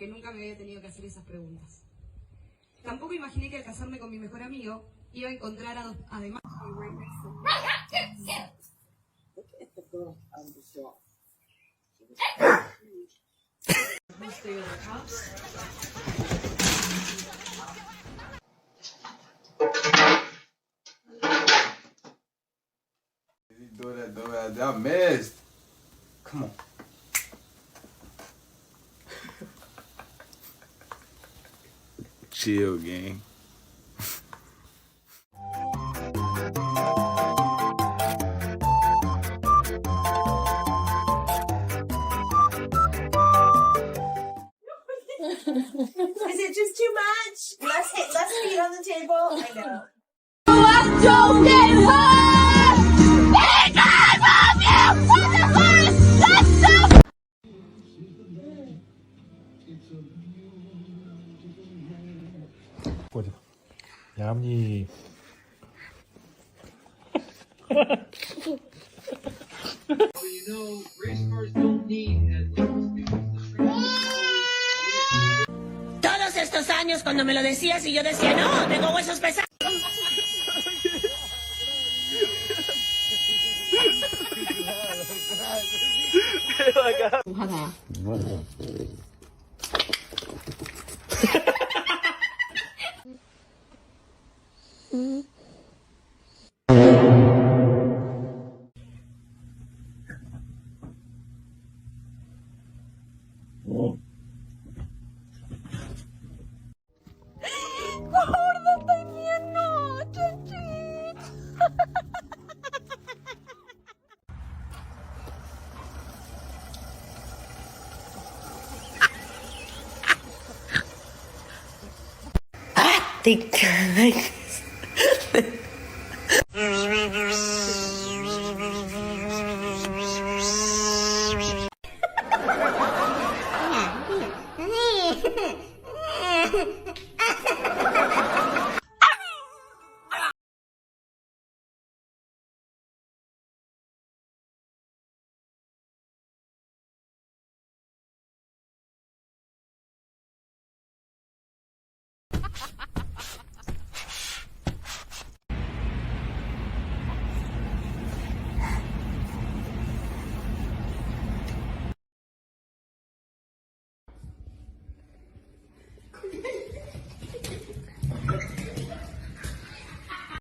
porque nunca me había tenido que hacer esas preguntas. Tampoco imaginé que al casarme con mi mejor amigo iba a encontrar además... I missed. Come on. Chill, gang. Is it just too much? Less feet on the table? I know. I don't get hurt because of you! What the fuck? That's so... 야암이 Todos estos años cuando me lo decías y yo decía, no, tengo huesos pesados.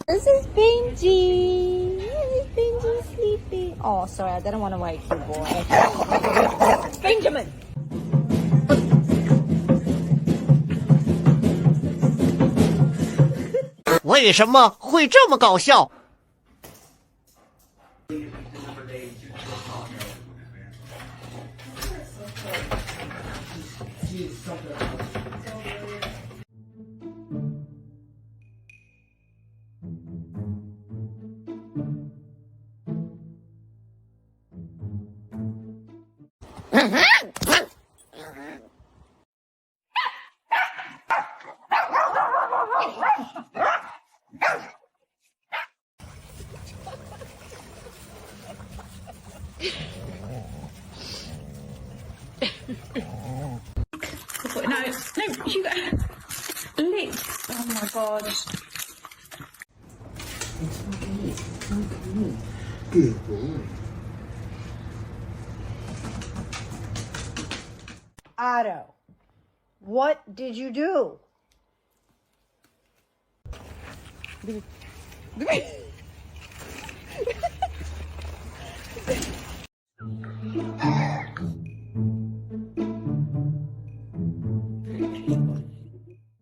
This is Benji. This is Benji sleeping. Oh, sorry, I didn't want to wake you, boy. Benjamin. 为什么会这么搞笑？ No, you got lips. Oh my god. Good boy. Otto, what did you do?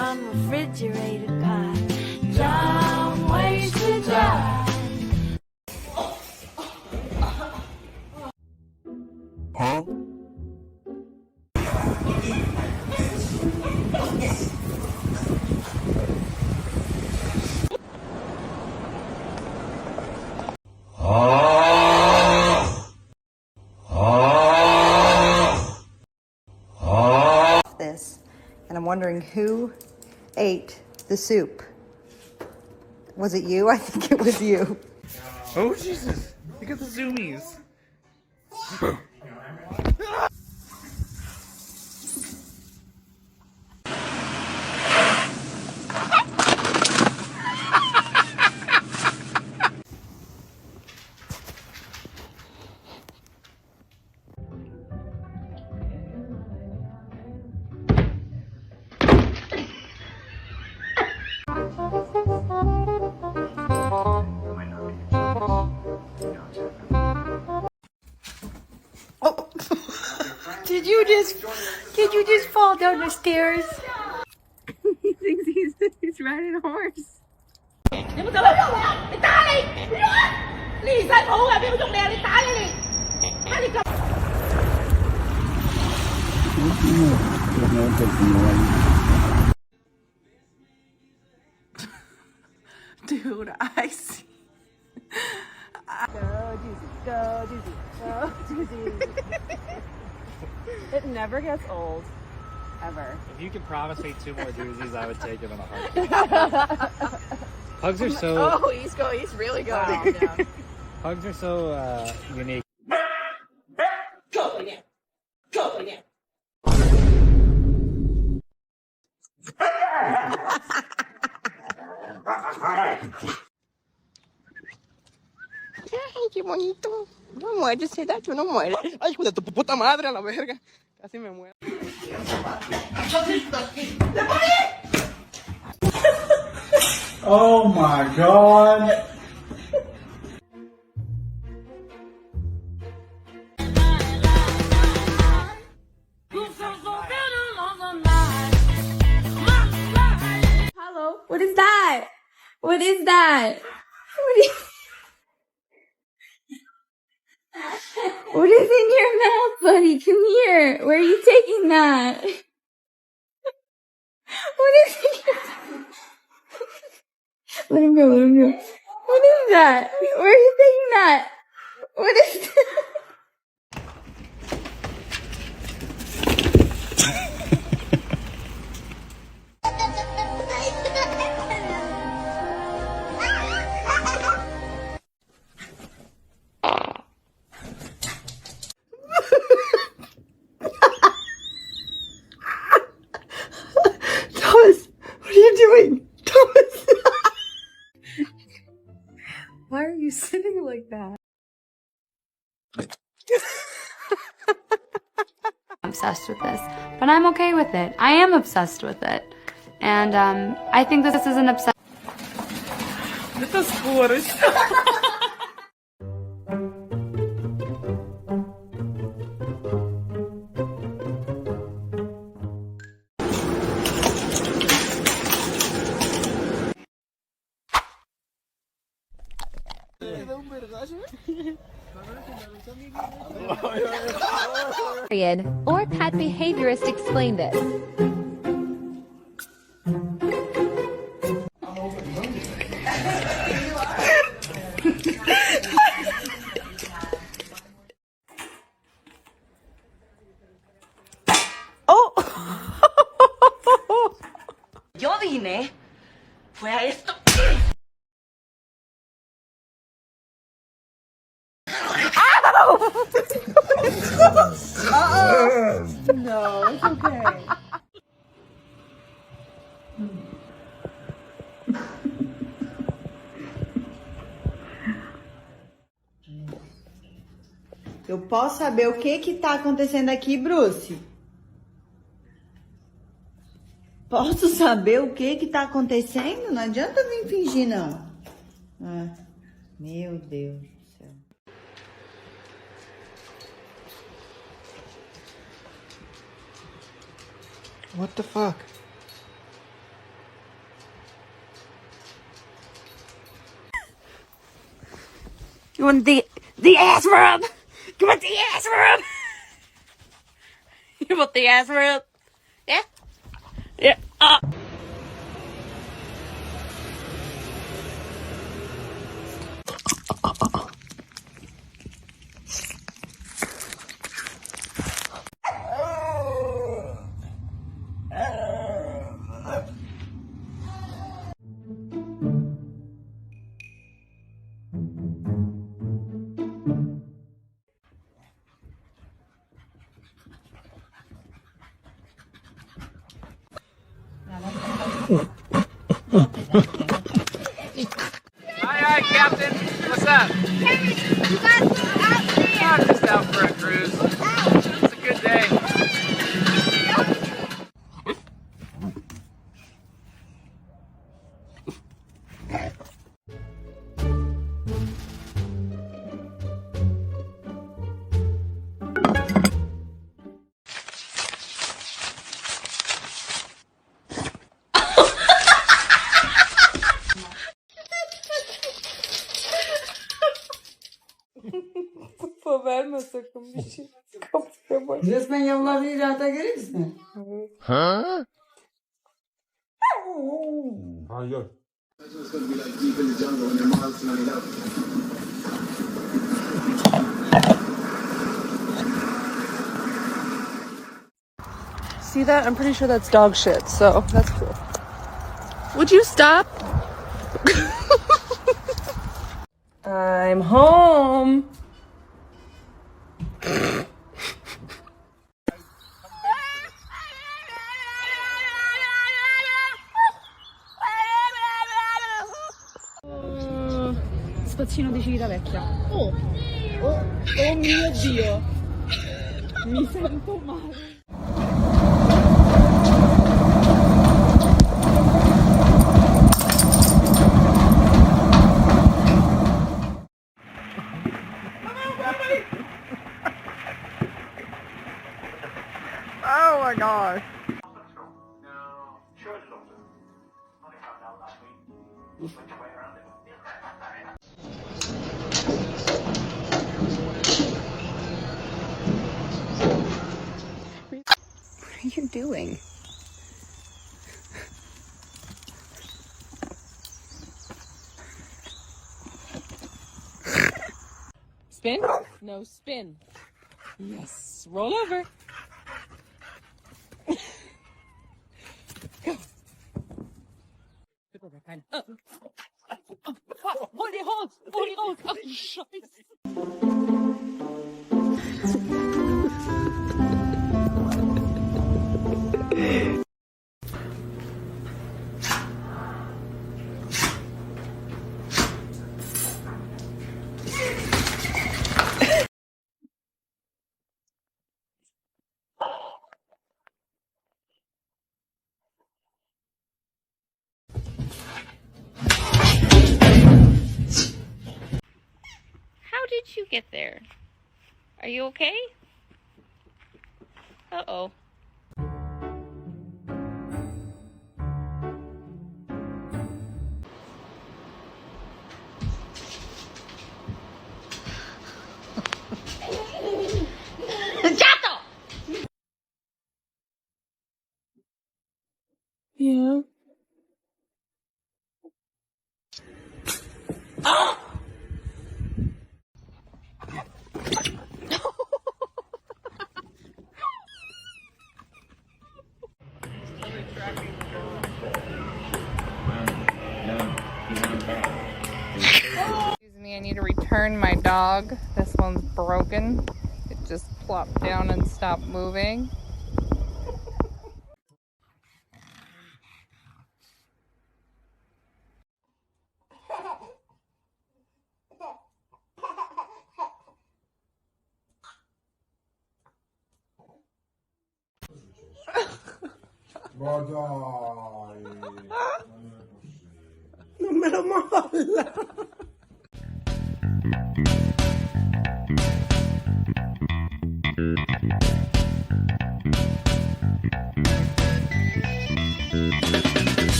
Unrefrigerated pie. Dumb ways to die. Huh? This, and I'm wondering who ate the soup. Was it you? I think it was you. Oh, Jesus. Look at the zoomies. just fall down the stairs? He thinks he's riding a horse. Dude, I see. Go, Juicy. Go, Juicy. Go, Juicy. It never gets old. Ever. If you could promise me 2 more doozies, I would take them in a heartbeat. Hugs are so. Oh, he's really going all down. Hugs are so unique. Ay, qué bonito. No mueres, tú no mueres. Ay, hijo de tu puta madre, a la verga. Casi me muero. Oh my god. Hello? What is that? What is that? What is in your mouth, buddy? Come here. Where are you taking that? What is in your... Let him go, let him go. What is that? Where are you taking that? What is that? Thomas, what are you doing? Thomas! Why are you sitting like that? I'm obsessed with this, but I'm okay with it. I am obsessed with it. And I think this is an obsession. Это скорость. Or pet behaviorist explain this. Yo vine, fue a esto. No, it's okay. Eu posso saber o que tá acontecendo aqui, Bruce? Posso saber o que tá acontecendo? Não adianta vir fingir, não. Ah, meu Deus do céu. What the fuck? You want the ass rub? You want the ass rub? You want the ass rub? Yeah? Yeah. Hi, Captain. What's up? Hey, you guys go out there. I'm just out for a cruise. It's a good day. sakın bir şey. Kapıya bak. Resmen yavrular bir rahata gelir misin? Huh? Hayır. See that? I'm pretty sure that's dog shit, so that's cool. Would you stop? I'm home. Spazzino di Civitavecchia. Oh mio Dio. Mi sento male. Oh my gosh. What are you doing? Spin? No, spin. Yes. Roll over. Go. Super back. Hold it, hold. Hold it, hold. Oh, scheiße. How did you get there? Are you okay? Uh-oh. Yeah. Excuse me, I need to return my dog. This one's broken. It just plopped down and stopped moving. Ma dai. Non me lo molla.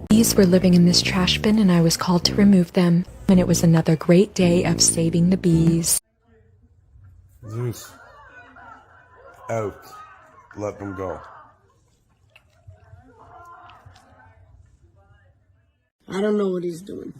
Bees were living in this trash bin and I was called to remove them. And it was another great day of saving the bees. Zeus. Out. Let them go. I don't know what he's doing.